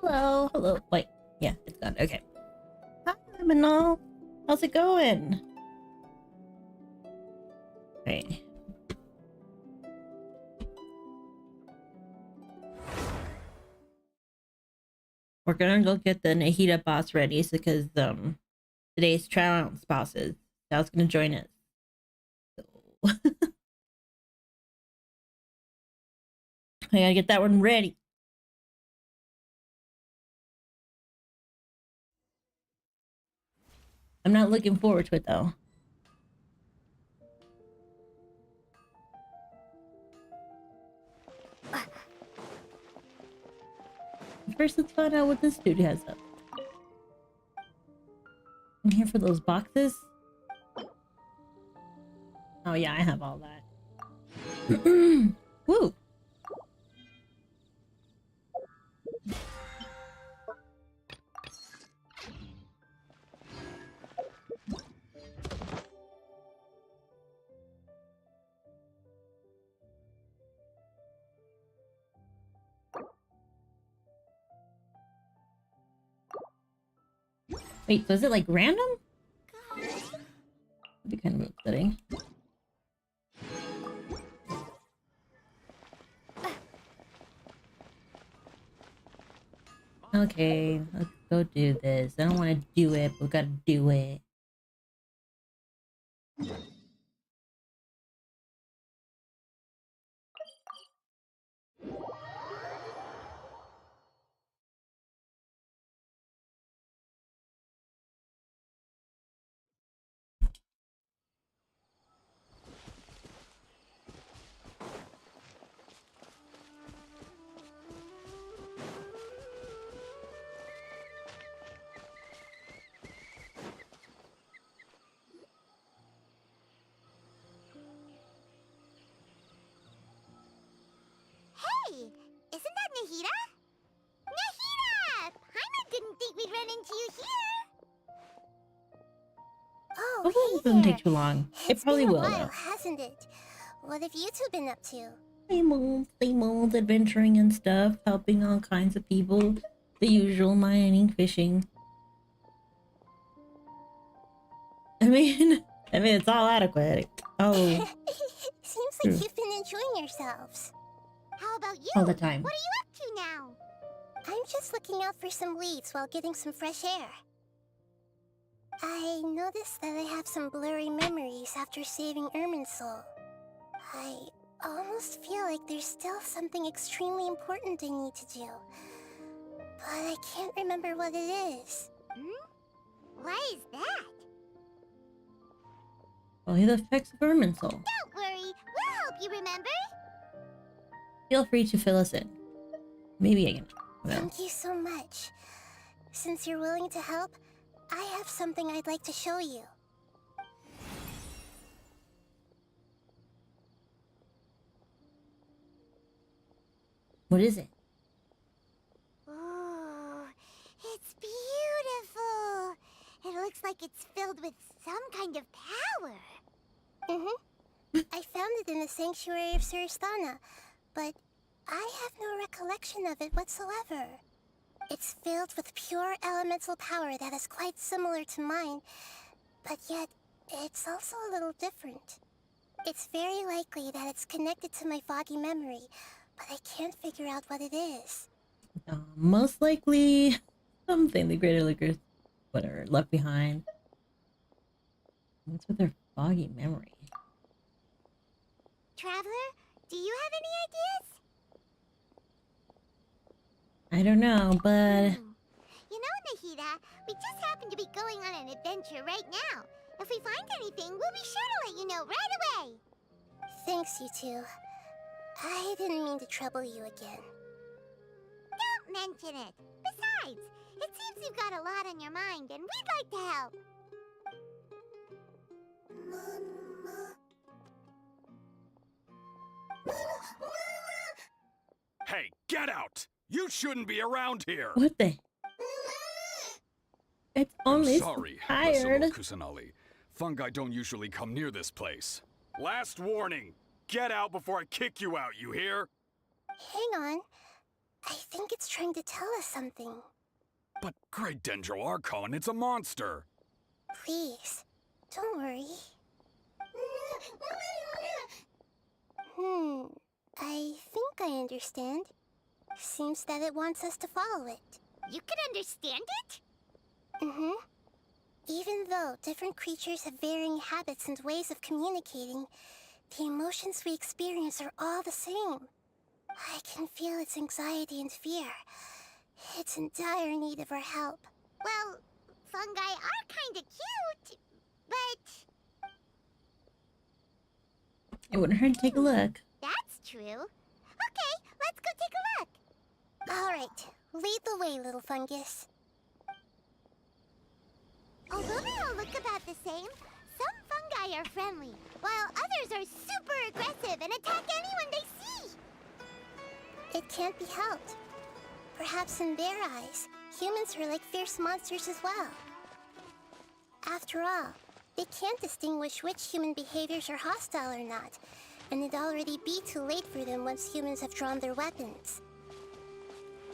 Hello, hello. Wait, yeah, it's gone. Okay. Hi, Manal. How's it going? Okay. We're gonna go get the Nahida boss ready because today's trial bosses. Sal's gonna join us. So I gotta get that one ready. I'm not looking forward to it though. First, let's find out what this dude has up. I'm here for those boxes. Oh yeah, I have all that. Woo! Wait, so is it like random? That'd be kind of upsetting. Okay, let's go do this. I don't want to do it, but we gotta do it. Hey, isn't that Nahida? Nahida! Paimon didn't think we'd run into you here. Oh, Hopefully hey this doesn't there. take too long. It It's probably been a will while, though. hasn't it? What have you two been up to? Same old adventuring and stuff, helping all kinds of people. The usual mining, fishing. I mean, it's all adequate. Oh, Seems true. like you've been enjoying yourselves. How about you? All the time. What are you up to now? I'm just looking out for some leads while getting some fresh air. I noticed that I have some blurry memories after saving Ermin's soul. I almost feel like there's still something extremely important I need to do. But I can't remember what it is. Why is that? Only the effects of Ermin's soul. Don't worry, we'll help you remember. Feel free to fill us in. Maybe I can. Well, Thank you so much. Since you're willing to help, I have something I'd like to show you. what is it? Ooh, it's beautiful. It looks like it's filled with some kind of power. I found it in the sanctuary of Suristana, but I have no recollection of it whatsoever. It's filled with pure elemental power that is quite similar to mine, but yet it's also a little different. It's very likely that it's connected to my foggy memory, but I can't figure out what it is. Most likely something the greater liquors, whatever, left behind. What's with their foggy memory? Traveler, do you have any ideas? I don't know, but You know, Nahida, we just happen to be going on an adventure right now. If we find anything, we'll be sure to let you know right away. Thanks, you two. I didn't mean to trouble you again. Don't mention it. Besides, it seems you've got a lot on your mind, and we'd like to help. Hey, get out! You shouldn't be around here! what the? It's I'm only sorry, tired. Basilo Kusanali. Fungi don't usually come near this place. Last warning! Get out before I kick you out, you hear? Hang on. I think it's trying to tell us something. But Great Dendro Archon, it's a monster! Please, don't worry. I think I understand. Seems that it wants us to follow it. You can understand it? Even though different creatures have varying habits and ways of communicating, the emotions we experience are all the same. I can feel its anxiety and fear. It's in dire need of our help. Well, fungi are kinda cute, but... It wouldn't hurt to take a look. That's true. Okay, let's go take a look. Alright, lead the way, little fungus. Although they all look about the same, some fungi are friendly, while others are super aggressive and attack anyone they see. It can't be helped. Perhaps in their eyes, humans are like fierce monsters as well. After all, they can't distinguish which human behaviors are hostile or not, and it'd already be too late for them once humans have drawn their weapons.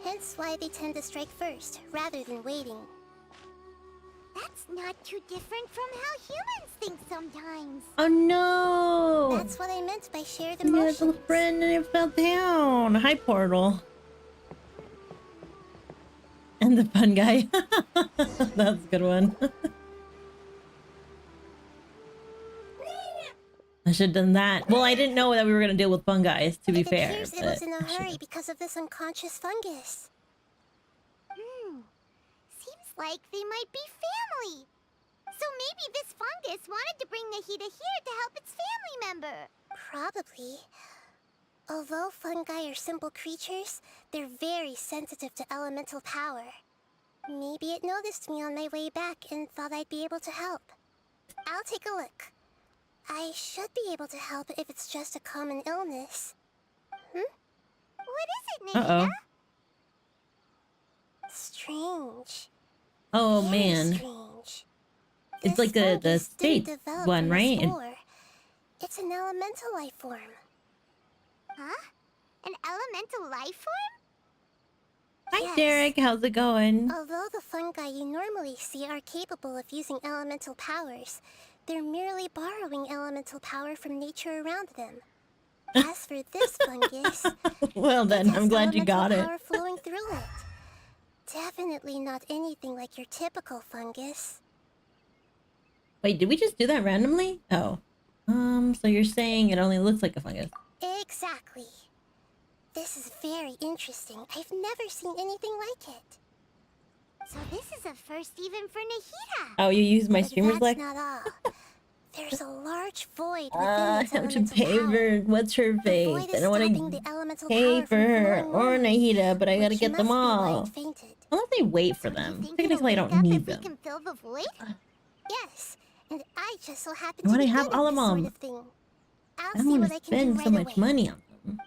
Hence why they tend to strike first, rather than waiting. That's not too different from how humans think sometimes. Oh no! That's what I meant by shared My emotions. little friend and it fell down. Hi, Portal. And the fun guy. That's a good one. I should have done that. Well, I didn't know that we were going to deal with fungi, to be It fair. appears it but was in a I hurry should've. because of this unconscious fungus. Seems like they might be family. So maybe this fungus wanted to bring Nahida here to help its family member. Probably. Although fungi are simple creatures, they're very sensitive to elemental power. Maybe it noticed me on my way back and thought I'd be able to help. I'll take a look. I should be able to help if it's just a common illness. What is it, Nahida? Uh-oh. Strange. Oh, Very man. strange. It's This like the fungus didn't state develop one, from a right? spore. It's an elemental life form. Huh? An elemental life form? Hi, Yes. Derek. How's it going? Although the fungi you normally see are capable of using elemental powers, they're merely borrowing elemental power from nature around them. As for this fungus, Well, it then, has I'm glad you elemental got it. power flowing through it. Definitely not anything like your typical fungus. Wait, did we just do that randomly? Oh. So you're saying it only looks like a fungus. Exactly. This is very interesting. I've never seen anything like it. So this is a first even for Nahida. Oh, you use my But streamer's that's like? not all. There's a large void within I its have to elemental pay power. for what's her The face. void I is don't want stopping to the elemental pay power for from her flowing or on, Nahida, but I gotta which get them must be why all. it fainted. Unless they wait for You them. think Technically, I it'll wake don't up need if we them. can fill the void? Yes, and I just so happen Why to do be I have good all at of this sort them? of thing. I'll I don't see want what to I can do spend right so much away. money on them.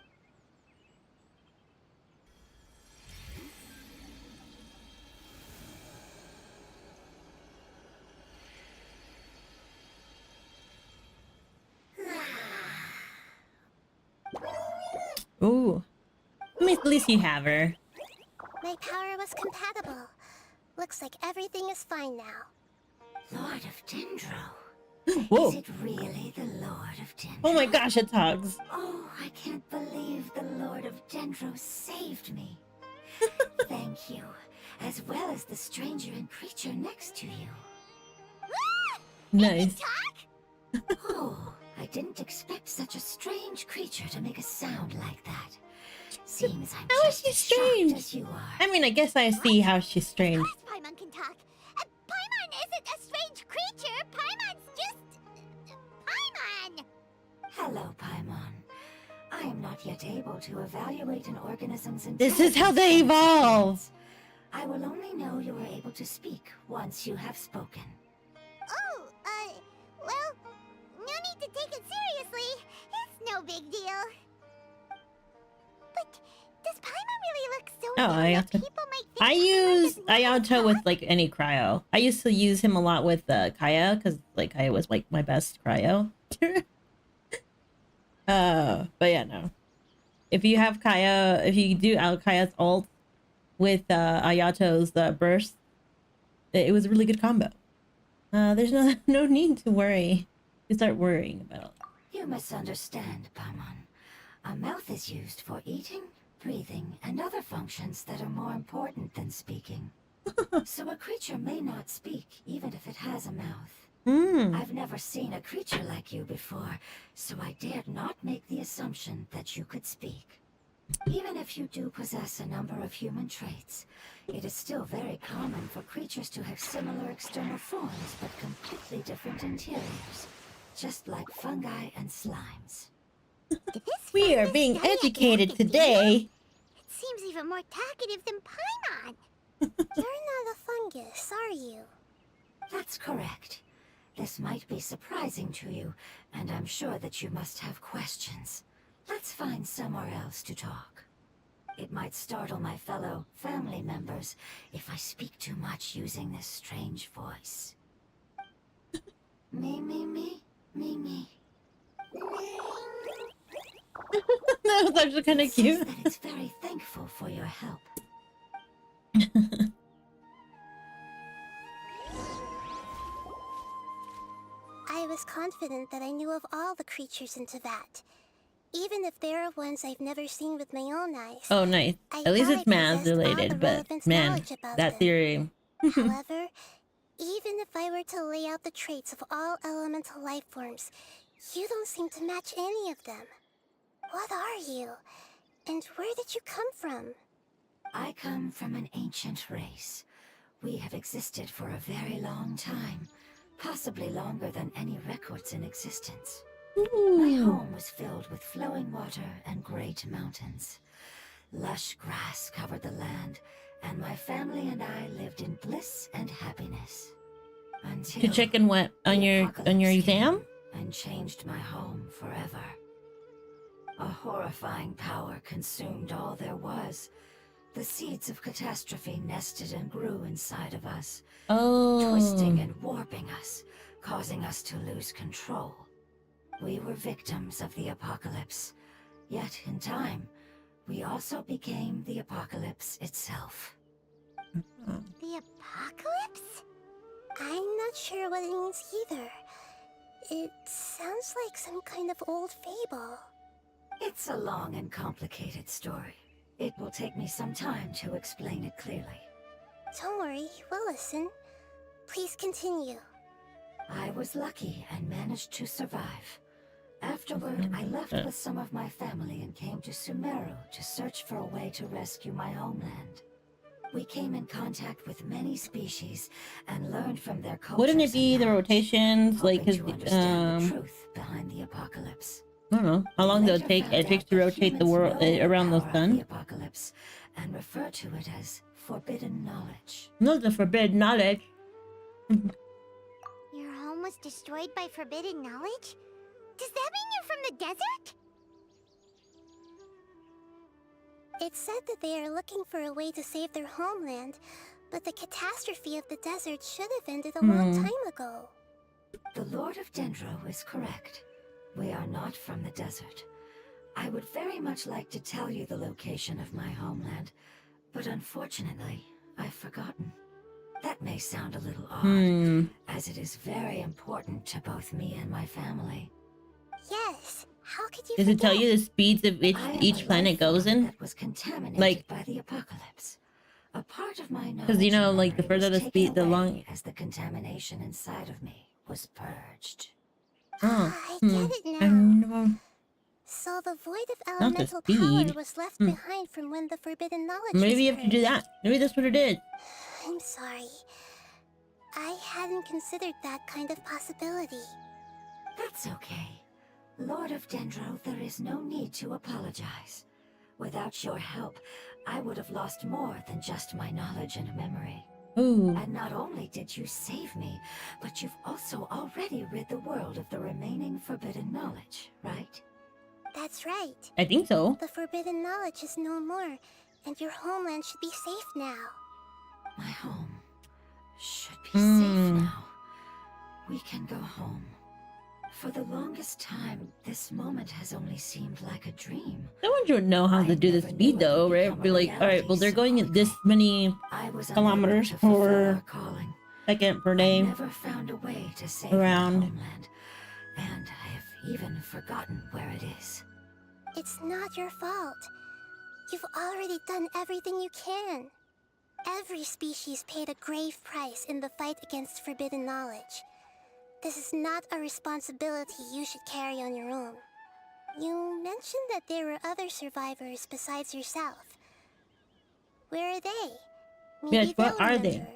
Ooh. At least you have her. My power was compatible. Looks like everything is fine now. Lord of Dendro. Whoa. Is it really the Lord of Dendro? Oh my gosh, it's Hogs. Oh, I can't believe the Lord of Dendro saved me. Thank you, as well as the stranger and creature next to you. Nice. Oh, I didn't expect such a strange creature to make a sound like that. Seems I'm How is just she as shocked strange? as you are. I mean, I guess I see how she's strange. Of course Paimon can talk. Paimon isn't a strange creature. Paimon's just... Paimon! Hello, Paimon. I am not yet able to evaluate an organism's This is how intelligence they and evolve. experience. I will only know you are able to speak once you have spoken. Oh, well, no need to take it seriously. It's no big deal. But does Paimon really look so Oh, young I that got to- people might think I Paimon use doesn't know how to Ayato with talk? like any cryo. I used to use him a lot with Kaya because like Kaya was like my best cryo. But yeah, no. if you have Kaya, if you do Kaya's ult with Ayato's burst, it was a really good combo. There's no need to worry. To start worrying about. You misunderstand, Paimon. A mouth is used for eating, breathing, and other functions that are more important than speaking. So a creature may not speak, even if it has a mouth. I've never seen a creature like you before, so I dared not make the assumption that you could speak. Even if you do possess a number of human traits, it is still very common for creatures to have similar external forms but completely different interiors, just like fungi and slimes. We are being educated today. It seems even more talkative than Paimon. You're not a fungus, are you? That's correct. This might be surprising to you, and I'm sure that you must have questions. Let's find somewhere else to talk. It might startle my fellow family members if I speak too much using this strange voice. Me. That was actually kind of cute. Says that it's very thankful for your help. I was confident that I knew of all the creatures in Teyvat, even if there are ones I've never seen with my own eyes. Oh, nice. I At least thought it's I math possessed all the related, but relevant man, knowledge about that them. theory. However, even if I were to lay out the traits of all elemental life forms, you don't seem to match any of them. What are you? And where did you come from? I come from an ancient race. We have existed for a very long time, possibly longer than any records in existence. My home was filled with flowing water and great mountains. Lush grass covered the land, and my family and I lived in bliss and happiness. Until To check in what on the your apocalypse exam? came and changed my home forever. A horrifying power consumed all there was. The seeds of catastrophe nested and grew inside of us, twisting Oh, and warping us, causing us to lose control. We were victims of the apocalypse, yet in time, we also became the apocalypse itself. The apocalypse? I'm not sure what it means either. It sounds like some kind of old fable. It's a long and complicated story. It will take me some time to explain it clearly. Don't worry, we'll listen. Please continue. I was lucky and managed to survive. Afterward, I left with some of my family and came to Sumeru to search for a way to rescue my homeland. We came in contact with many species and learned from their cultures. wouldn't it be and the knowledge, rotations? Like, hoping cause to understand the truth behind the apocalypse. I don't know how long We it'll later take. found It takes out to that rotate the humans world know the around the power of sun. the apocalypse and refer to it as forbidden knowledge. No, the forbidden knowledge. Your home was destroyed by forbidden knowledge? Does that mean you're from the desert? It said that they are looking for a way to save their homeland, but the catastrophe of the desert should have ended a long time ago. The Lord of Dendro is correct. We are not from the desert. I would very much like to tell you the location of my homeland, but unfortunately, I've forgotten. That may sound a little odd, as it is very important to both me and my family. Yes, how could you Does it tell forget? you the speeds of I am each a planet life goes form in? that was contaminated Like- by the apocalypse. A part of my knowledge Because you know, and like the memory further was the taken speed, the away long. as the contamination inside of me was purged. Oh, I get it I now. know. So the void of the elemental power speed. was left behind from when the forbidden knowledge Maybe was you have to do purged. that. Maybe that's what it is. I'm sorry. I hadn't considered that kind of possibility. That's okay. Lord of Dendro, there is no need to apologize. Without your help, I would have lost more than just my knowledge and memory. Ooh. And not only did you save me, but you've also already rid the world of the remaining forbidden knowledge, right? That's right. I think so. The forbidden knowledge is no more, and your homeland should be safe now. My home should be safe now. We can go home. For the longest time, this moment has only seemed like a dream. No one would know how to I do the never speed knew it though, would right? become Be a like, all right, well reality they're so going at this quickly. many I was kilometers unable to fulfill per our calling. second per I day never found a way to save around. my homeland, and I have even forgotten where it is. It's not your fault. You've already done everything you can. Every species paid a grave price in the fight against forbidden knowledge. This is not a responsibility you should carry on your own. You mentioned that there were other survivors besides yourself. Where are they? Maybe Yes, what they'll are they? remember.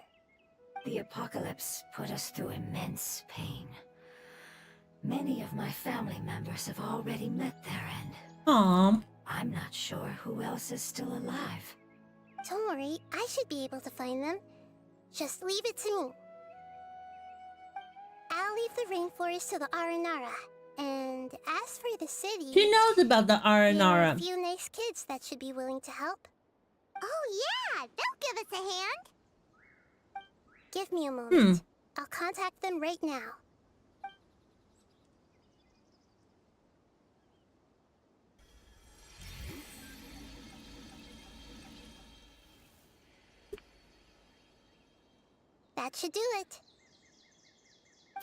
The apocalypse put us through immense pain. Many of my family members have already met their end. Aw. I'm not sure who else is still alive. Don't worry, I should be able to find them. Just leave it to me. I'll leave the rainforest to the Aranara. And as for the city, She knows about the there are a Aranara. few nice kids that should be willing to help. Oh yeah, they'll give us a hand. Give me a moment. I'll contact them right now. That should do it.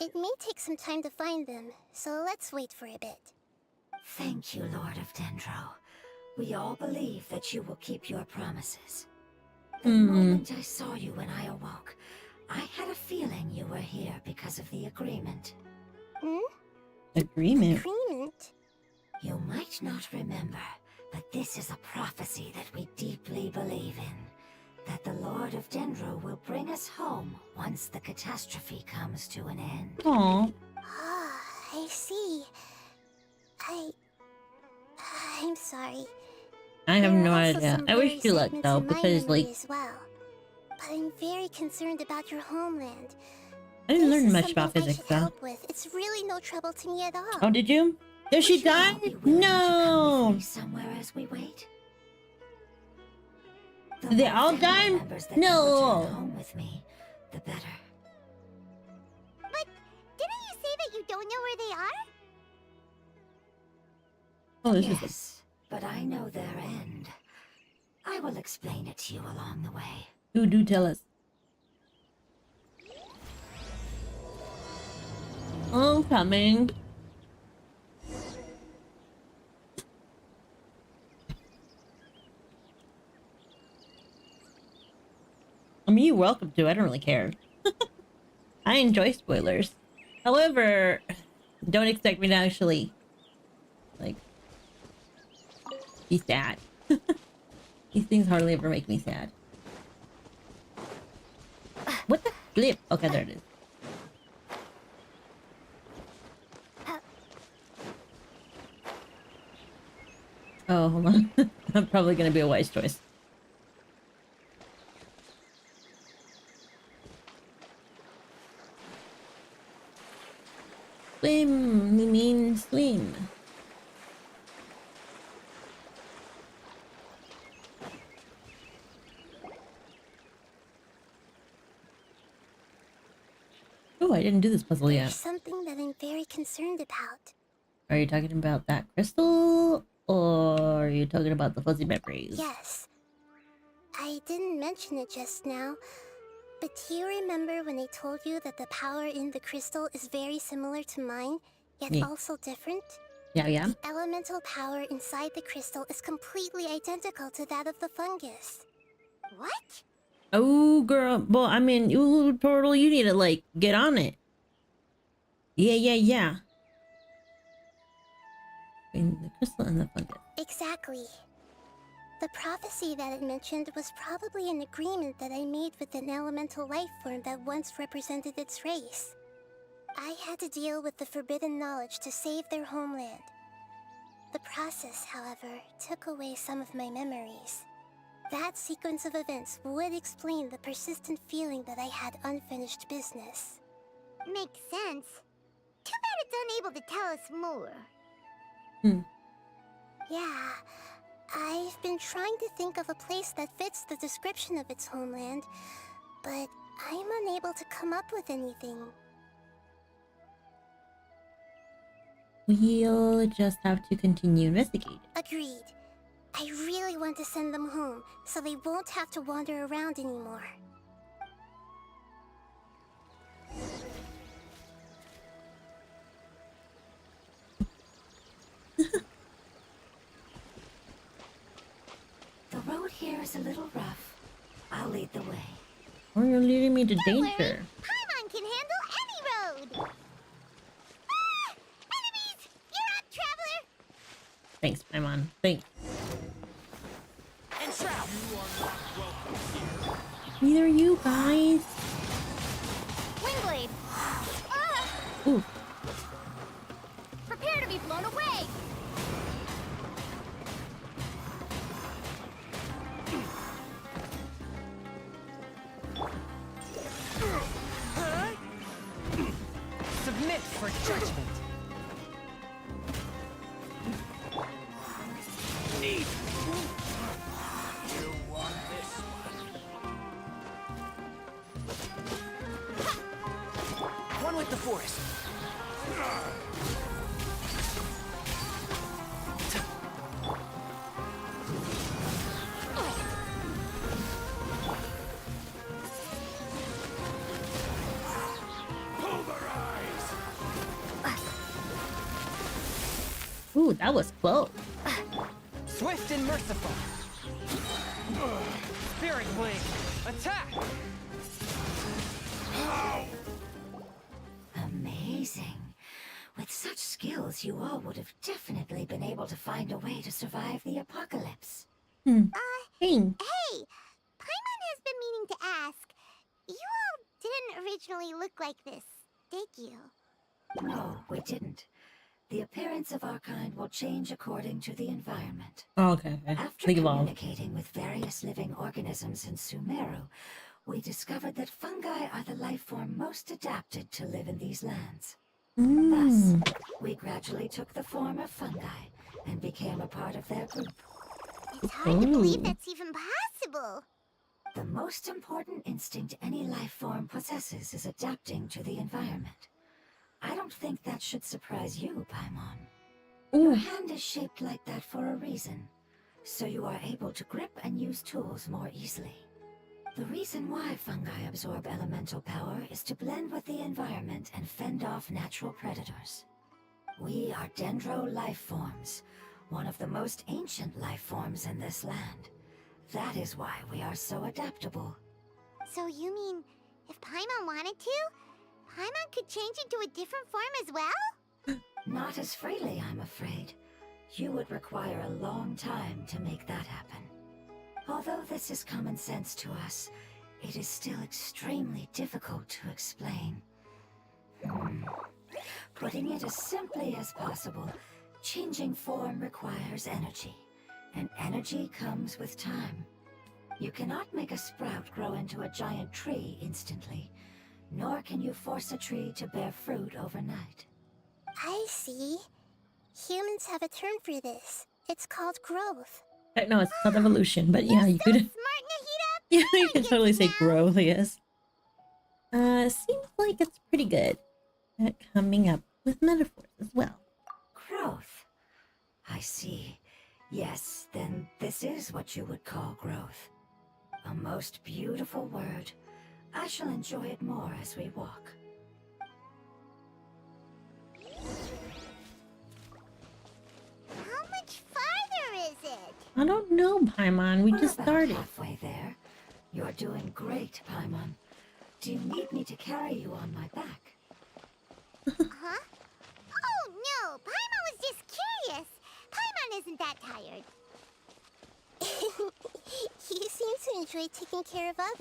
It may take some time to find them, so let's wait for a bit. Thank you, Lord of Dendro. We all believe that you will keep your promises. The moment I saw you when I awoke, I had a feeling you were here because of the agreement. Agreement. Agreement? You might not remember, but this is a prophecy that we deeply believe in. That the Lord of Dendro will bring us home once the catastrophe comes to an end. Aw. Ah, I see. I'm sorry. I have There are no also idea. some I wish blurry you luck segments though, in my because memory like as well. But I'm very concerned about your homeland. I didn't This learn is much about something I physics should though. help with. It's really no trouble to me at all. Oh, did you? Did she Would you all die? be willing to come with No. me somewhere as we wait? The Did they more all family die? members that can No. return home with me, the better. But didn't you say that you don't know where they are? Oh, this is Yes, but I know their end. I will explain it to you along the way. do tell us. I'm coming. I mean, you're welcome to. I don't really care. I enjoy spoilers. However, don't expect me to actually, like, be sad. These things hardly ever make me sad. What the flip? Okay, there it is. Oh, hold on. I'm probably gonna be a wise choice. Swim, you mean swim. Oh, I didn't do this puzzle There's yet. something that I'm very concerned about. Are you talking about that crystal? Or are you talking about the fuzzy memories? Yes. I didn't mention it just now, but do you remember when I told you that the power in the crystal is very similar to mine, yet Yeah. also different? Yeah. The elemental power inside the crystal is completely identical to that of the fungus. What? Oh, girl. Well, I mean, you Portal, you need to, like, get on it. Yeah. In the crystal and the fungus. Exactly. The prophecy that it mentioned was probably an agreement that I made with an elemental life form that once represented its race. I had to deal with the forbidden knowledge to save their homeland. The process, however, took away some of my memories. That sequence of events would explain the persistent feeling that I had unfinished business. Makes sense. Too bad it's unable to tell us more. Yeah, I've been trying to think of a place that fits the description of its homeland, but I'm unable to come up with anything. We'll just have to continue investigating. Agreed. I really want to send them home, so they won't have to wander around anymore. The road here is a little rough. I'll lead the way. Or you're leading me to Don't worry, danger. Paimon can handle any road! Ah! Enemies! You're up, traveler! Thanks, Paimon. Thanks. And Shroud! Neither are you guys. Wingblade! Ah! Ooh. Prepare to be blown away! Submit for judgment! Need! You want this one? One with the forest. Ooh, that was close. Swift and merciful. Spirit Blade, attack! Amazing. With such skills, you all would have definitely been able to find a way to survive the apocalypse. Hey. Hey! Paimon has been meaning to ask. You all didn't originally look like this, did you? No, we didn't. The appearance of our kind will change according to the environment. Oh, okay. After They evolve. communicating with various living organisms in Sumeru, we discovered that fungi are the life form most adapted to live in these lands. Thus, we gradually took the form of fungi and became a part of their group. It's hard to believe Ooh. that's even possible. The most important instinct any life form possesses is adapting to the environment. I don't think that should surprise you, Paimon. Your Ooh. hand is shaped like that for a reason, so you are able to grip and use tools more easily. The reason why fungi absorb elemental power is to blend with the environment and fend off natural predators. We are dendro life forms, one of the most ancient life forms in this land. That is why we are so adaptable. So you mean, if Paimon wanted to, Paimon could change into a different form as well? Not as freely, I'm afraid. You would require a long time to make that happen. Although this is common sense to us, it is still extremely difficult to explain. Putting it as simply as possible, changing form requires energy, and energy comes with time. You cannot make a sprout grow into a giant tree instantly, nor can you force a tree to bear fruit overnight. I see. Humans have a term for this. It's called growth. No, it's not evolution, but yeah, you could. Smart, Nahida! Yeah, you could Gets totally say now. growth, I guess. Seems like it's pretty good at coming up with metaphors as well. Growth. I see. Yes, then this is what you would call growth. A most beautiful word. I shall enjoy it more as we walk. How much farther is it? I don't know, Paimon. We We're just about started. halfway there. You're doing great, Paimon. Do you need me to carry you on my back? Huh? Oh no, Paimon was just curious. Paimon isn't that tired. You seem to enjoy taking care of others.